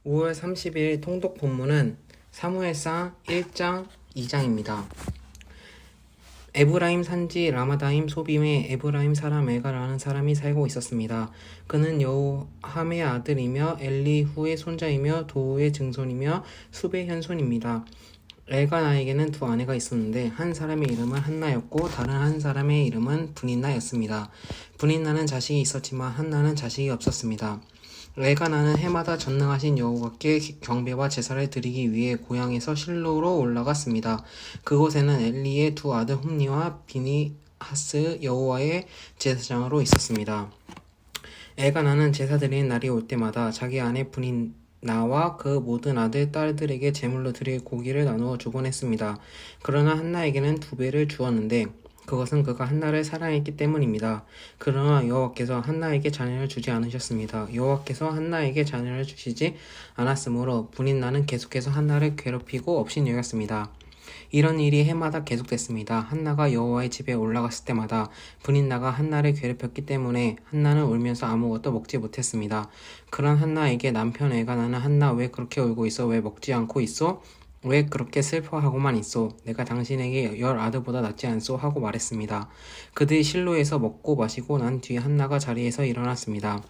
5월 30일 통독 본문은 사무엘상 1장 2장입니다. 에브라임 산지 라마다임 소빔에 에브라임 사람 엘가라는 사람이 살고 있었습니다. 그는 여호함의 아들이며 엘리후의 손자이며 도우의 증손이며 숲의 현손입니다. 엘가나에게는 두 아내가 있었는데 한 사람의 이름은 한나였고 다른 한 사람의 이름은 브닌나였습니다. 브닌나는 자식이 있었지만 한나는 자식이 없었습니다. 엘가나는 해마다 전능하신 여호와께 경배와 제사를 드리기 위해 고향에서 실로로 올라갔습니다. 그곳에는 엘리의 두 아들 홈니와 비니하스 여호와의 제사장으로 있었습니다. 엘가나는 제사 드리는 날이 올 때마다 자기 아내 브닌나와 그 모든 아들, 딸들에게 제물로 드릴 고기를 나누어 주곤 했습니다. 그러나 한나에게는 2배를 주었는데 그것은 그가 한나를 사랑했기 때문입니다. 그러나 여호와께서 한나에게 자녀를 주지 않으셨습니다. 여호와께서 한나에게 자녀를 주시지 않았으므로 브닌나는 계속해서 한나를 괴롭히고 업신여겼습니다. 이런 일이 해마다 계속됐습니다. 한나가 여호와의 집에 올라갔을 때마다 브닌나가 한나를 괴롭혔기 때문에 한나는 울면서 아무것도 먹지 못했습니다. 그런 한나에게 남편 엘가나는 한나 왜 그렇게 울고 있어? 왜 먹지 않고 있어? 왜 그렇게 슬퍼하고만 있소? 내가 당신에게 10아들보다 낫지 않소? 하고 말했습니다. 그들이 실로에서 먹고 마시고 난 뒤 한나가 자리에서 일어났습니다.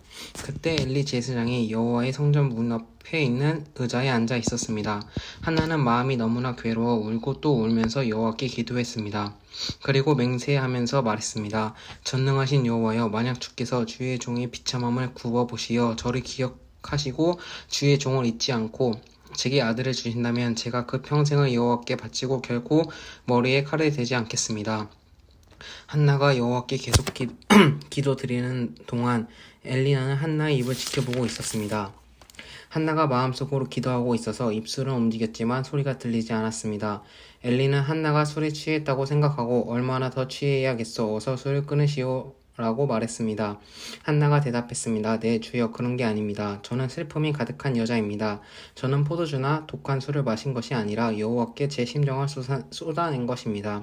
그때 엘리 제사장이 여호와의 성전 문 앞에 있는 의자에 앉아 있었습니다. 한나는 마음이 너무나 괴로워 울고 또 울면서 여호와께 기도했습니다. 그리고 맹세하면서 말했습니다. 전능하신 여호와여, 만약 주께서 주의 종의 비참함을 굽어보시어 저를 기억하시고 주의 종을 잊지 않고 제게 아들을 주신다면 제가 그 평생을 여호와께 바치고 결코 머리에 칼을 대지 않겠습니다. 한나가 여호와께 계속 기도드리는 동안 엘리나는 한나의 입을 지켜보고 있었습니다. 한나가 마음속으로 기도하고 있어서 입술은 움직였지만 소리가 들리지 않았습니다. 엘리는 한나가 술에 취했다고 생각하고 얼마나 더 취해야겠소? 어서 술을 끊으시오. 라고 말했습니다. 한나가 대답했습니다. 네, 주여, 그런 게 아닙니다. 저는 슬픔이 가득한 여자입니다. 저는 포도주나 독한 술을 마신 것이 아니라 여호와께 제 심정을 쏟아낸 것입니다.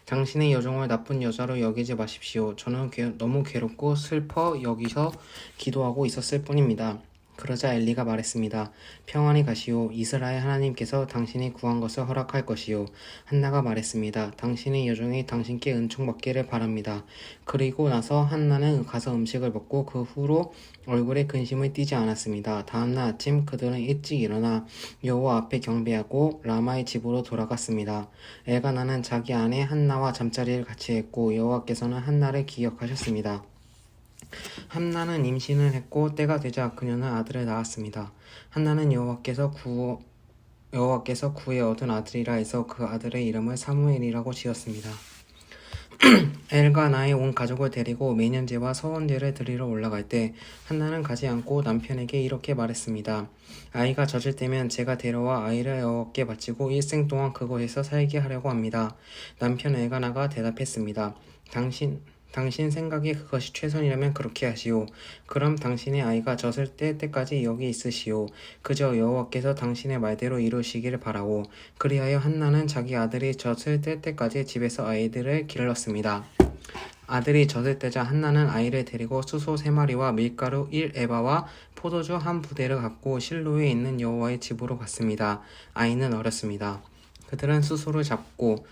당신의 여종을 나쁜 여자로 여기지 마십시오. 저는 너무 괴롭고 슬퍼 여기서 기도하고 있었을 뿐입니다. 그러자 엘리가 말했습니다. 평안히 가시오. 이스라엘 하나님께서 당신이 구한 것을 허락할 것이요. 한나가 말했습니다. 당신의 여종이 당신께 은총받기를 바랍니다. 그리고 나서 한나는 가서 음식을 먹고 그 후로 얼굴에 근심을 띠지 않았습니다. 다음날 아침 그들은 일찍 일어나 여호와 앞에 경배하고 라마의 집으로 돌아갔습니다. 엘가나는 자기 아내 한나와 잠자리를 같이 했고 여호와께서는 한나를 기억하셨습니다. 한나는 임신을 했고 때가 되자 그녀는 아들을 낳았습니다. 한나는 여호와께서 구에 얻은 아들이라 해서 그 아들의 이름을 사무엘이라고 지었습니다. 엘가나의 온 가족을 데리고 매년제와 서원제를 드리러 올라갈 때 한나는 가지 않고 남편에게 이렇게 말했습니다. 아이가 젖을 때면 제가 데려와 아이를 여호와께 바치고 일생 동안 그곳에서 살게 하려고 합니다. 남편 엘가나가 대답했습니다. 당신 생각에 그것이 최선이라면 그렇게 하시오. 그럼 당신의 아이가 젖을 때까지 여기 있으시오. 그저 여호와께서 당신의 말대로 이루시기를 바라오. 그리하여 한나는 자기 아들이 젖을 뗄 때까지 집에서 아이들을 길렀습니다. 아들이 젖을 떼자 한나는 아이를 데리고 수소 3마리와 밀가루 1에바와 포도주 1부대를 갖고 실로에 있는 여호와의 집으로 갔습니다. 아이는 어렸습니다. 그들은 수소를 잡고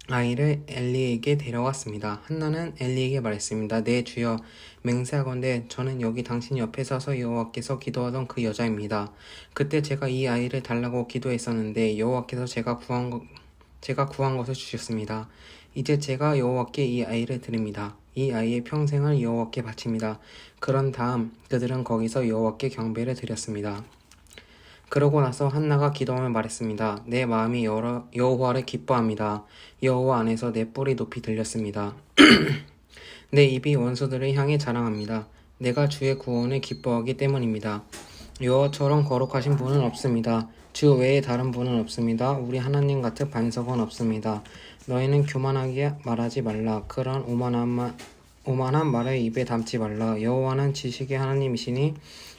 아이를 엘리에게 데려왔습니다. 한나는 엘리에게 말했습니다. 네, 주여, 맹세하건대 저는 여기 당신 옆에 서서 여호와께서 기도하던 그 여자입니다. 그때 제가 이 아이를 달라고 기도했었는데 여호와께서 제가 구한 것을 주셨습니다. 이제 제가 여호와께 이 아이를 드립니다. 이 아이의 평생을 여호와께 바칩니다. 그런 다음 그들은 거기서 여호와께 경배를 드렸습니다. 그러고 나서 한나가 기도하며 말했습니다. 내 마음이 여호와를 기뻐합니다. 여호와 안에서 내 뿔이 높이 들렸습니다. 내 입이 원수들을 향해 자랑합니다. 내가 주의 구원을 기뻐하기 때문입니다. 여호와처럼 거룩하신 분은 없습니다. 주 외에 다른 분은 없습니다. 우리 하나님 같은 반석은 없습니다. 너희는 교만하게 말하지 말라. 그런 오만한 말을 입에 담지 말라. 여호와는 지식의 하나님이시니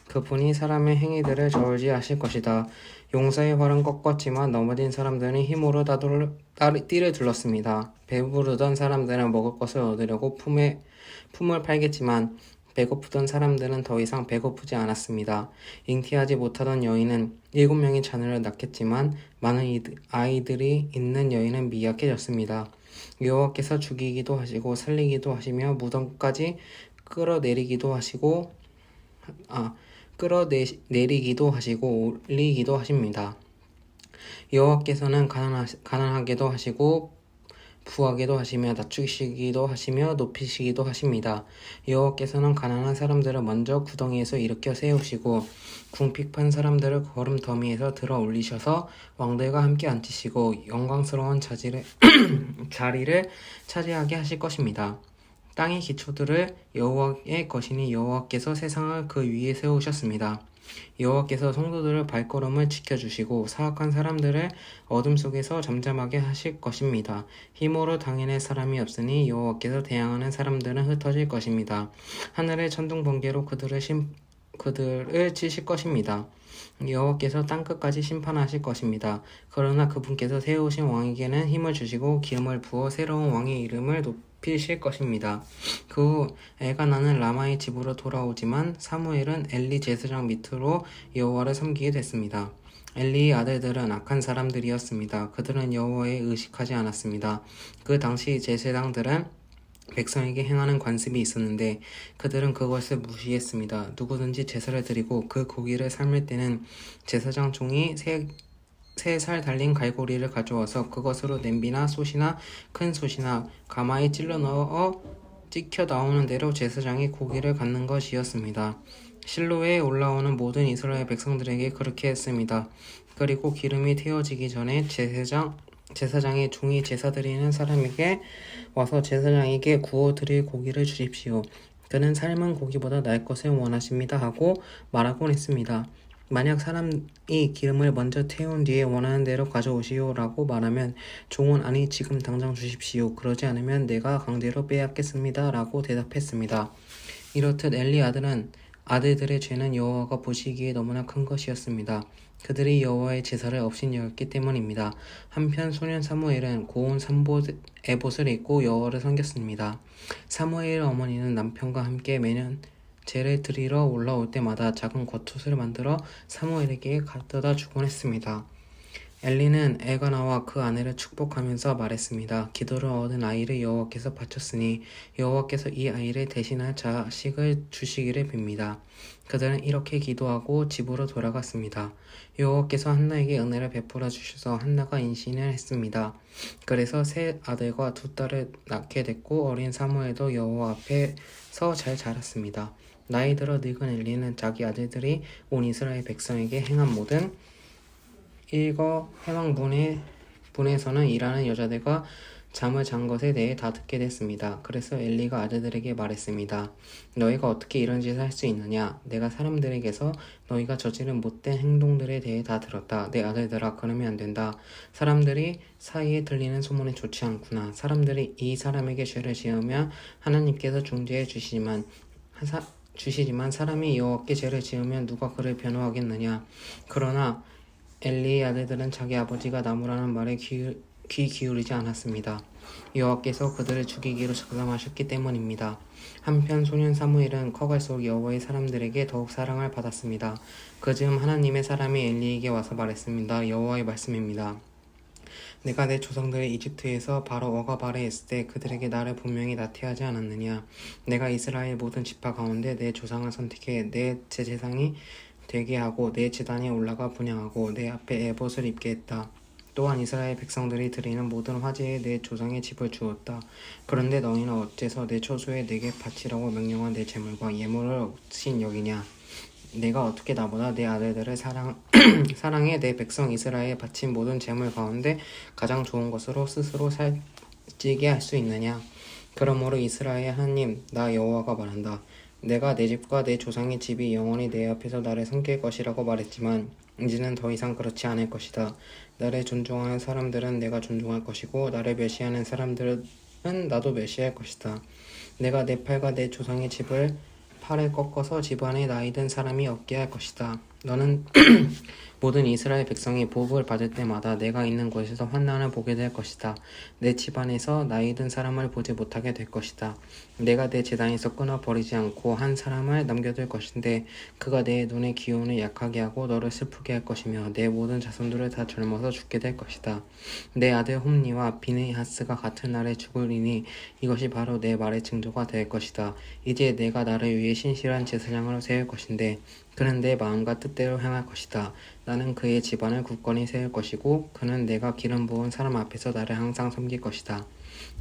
그분이 사람의 행위들을 저울지하실 것이다. 용사의 활은 꺾었지만 넘어진 사람들은 힘으로 띠를 둘렀습니다. 배부르던 사람들은 먹을 것을 얻으려고 품을 팔겠지만 배고프던 사람들은 더 이상 배고프지 않았습니다. 잉태하지 못하던 여인은 7명의 자녀를 낳겠지만 많은 아이들이 있는 여인은 미약해졌습니다. 여호와께서 죽이기도 하시고 살리기도 하시며 무덤까지 끌어내리기도 하시고 끌어내리기도 하시고 올리기도 하십니다. 여호와께서는 가난하게도 하시고 부하게도 하시며 낮추시기도 하시며 높이시기도 하십니다. 여호와께서는 가난한 사람들을 먼저 구덩이에서 일으켜 세우시고 궁핍한 사람들을 거름 더미에서 들어 올리셔서 왕들과 함께 앉히시고 영광스러운 자리를 차지하게 하실 것입니다. 땅의 기초들을 여호와의 것이니 여호와께서 세상을 그 위에 세우셨습니다. 여호와께서 성도들의 발걸음을 지켜주시고 사악한 사람들을 어둠 속에서 잠잠하게 하실 것입니다. 힘으로 당해낼 사람이 없으니 여호와께서 대항하는 사람들은 흩어질 것입니다. 하늘의 천둥 번개로 그들을 치실 것입니다. 여호와께서 땅끝까지 심판하실 것입니다. 그러나 그분께서 세우신 왕에게는 힘을 주시고 기름을 부어 새로운 왕의 이름을 높이실 것입니다. 그 후 엘가나는 라마의 집으로 돌아오지만 사무엘은 엘리 제사장 밑으로 여호와를 섬기게 됐습니다. 엘리의 아들들은 악한 사람들이었습니다. 그들은 여호와에 의식하지 않았습니다. 그 당시 제사장들은 백성에게 행하는 관습이 있었는데 그들은 그것을 무시했습니다. 누구든지 제사를 드리고 그 고기를 삶을 때는 제사장 종이 3살 달린 갈고리를 가져와서 그것으로 냄비나 솥이나 큰 솥이나 가마에 찔러 넣어 찍혀 나오는 대로 제사장이 고기를 갖는 것이었습니다. 실로에 올라오는 모든 이스라엘 백성들에게 그렇게 했습니다. 그리고 기름이 태워지기 전에 제사장의 종이 제사 드리는 사람에게 와서 제사장에게 구워 드릴 고기를 주십시오. 그는 삶은 고기보다 날 것을 원하십니다 하고 말하곤 했습니다. 만약 사람이 기름을 먼저 태운 뒤에 원하는 대로 가져오시오 라고 말하면 종은 아니 지금 당장 주십시오. 그러지 않으면 내가 강제로 빼앗겠습니다 라고 대답했습니다. 이렇듯 엘리 아들들의 죄는 여호와가 보시기에 너무나 큰 것이었습니다. 그들이 여호와의 제사를 업신여겼기 때문입니다. 한편 소년 사무엘은 고운 에봇을 입고 여호와를 섬겼습니다. 사무엘의 어머니는 남편과 함께 매년 제를 드리러 올라올 때마다 작은 겉옷을 만들어 사무엘에게 가져다 주곤 했습니다. 엘리는 엘가나와 그 아내를 축복하면서 말했습니다. 기도를 얻은 아이를 여호와께서 바쳤으니 여호와께서 이 아이를 대신할 자식을 주시기를 빕니다. 그들은 이렇게 기도하고 집으로 돌아갔습니다. 여호와께서 한나에게 은혜를 베풀어 주셔서 한나가 임신을 했습니다. 그래서 3 아들과 2 딸을 낳게 됐고 어린 사무엘도 여호와 앞에서 잘 자랐습니다. 나이 들어 늙은 엘리는 자기 아들들이 온 이스라엘 백성에게 행한 모든 일거 해방분에서는 일하는 여자들과 잠을 잔 것에 대해 다 듣게 됐습니다. 그래서 엘리가 아들들에게 말했습니다. 너희가 어떻게 이런 짓을 할 수 있느냐? 내가 사람들에게서 너희가 저지른 못된 행동들에 대해 다 들었다. 내 아들들아, 그러면 안 된다. 사람들이 사이에 들리는 소문이 좋지 않구나. 사람들이 이 사람에게 죄를 지으며 하나님께서 중재해 주시지만 사람이 여호와께 죄를 지으면 누가 그를 변호하겠느냐? 그러나 엘리의 아들들은 자기 아버지가 나무라는 말에 귀 기울이지 않았습니다. 여호와께서 그들을 죽이기로 작정하셨기 때문입니다. 한편 소년 사무엘은 커갈수록 여호와의 사람들에게 더욱 사랑을 받았습니다. 그즈음 하나님의 사람이 엘리에게 와서 말했습니다. 여호와의 말씀입니다. 내가 내 조상들을 이집트에서 바로 억압 아래 있을 때 그들에게 나를 분명히 나태하지 않았느냐. 내가 이스라엘 모든 지파 가운데 내 조상을 선택해 내 제사장이 되게 하고 내 제단에 올라가 분향하고 내 앞에 에봇을 입게 했다. 또한 이스라엘 백성들이 드리는 모든 화제에 내 조상의 집을 주었다. 그런데 너희는 어째서 내 초소에 내게 바치라고 명령한 내 재물과 예물을 없인 여기냐. 내가 어떻게 나보다 내 아들들을 사랑해 내 백성 이스라엘에 바친 모든 재물 가운데 가장 좋은 것으로 스스로 살찌게 할 수 있느냐. 그러므로 이스라엘 하나님 나 여호와가 말한다. 내가 내 집과 내 조상의 집이 영원히 내 앞에서 나를 섬길 것이라고 말했지만 이제는 더 이상 그렇지 않을 것이다. 나를 존중하는 사람들은 내가 존중할 것이고 나를 멸시하는 사람들은 나도 멸시할 것이다. 내가 내 팔과 내 조상의 집을 팔을 꺾어서 집안에 나이 든 사람이 없게 할 것이다. 너는 모든 이스라엘 백성이 복을 받을 때마다 내가 있는 곳에서 환난을 보게 될 것이다. 내 집안에서 나이 든 사람을 보지 못하게 될 것이다. 내가 내 제단에서 끊어버리지 않고 한 사람을 남겨둘 것인데 그가 내 눈의 기운을 약하게 하고 너를 슬프게 할 것이며 내 모든 자손들을 다 젊어서 죽게 될 것이다. 내 아들 홈니와 비느하스가 같은 날에 죽으리니 이것이 바로 내 말의 징조가 될 것이다. 이제 내가 나를 위해 신실한 제사장으로 세울 것인데 그는 내 마음과 뜻대로 행할 것이다. 나는 그의 집안을 굳건히 세울 것이고 그는 내가 기름 부은 사람 앞에서 나를 항상 섬길 것이다.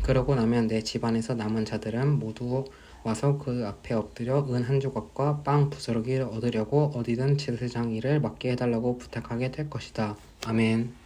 그러고 나면 내 집안에서 남은 자들은 모두 와서 그 앞에 엎드려 은 한 조각과 빵 부스러기를 얻으려고 어디든 제사장 일을 맡게 해달라고 부탁하게 될 것이다. 아멘.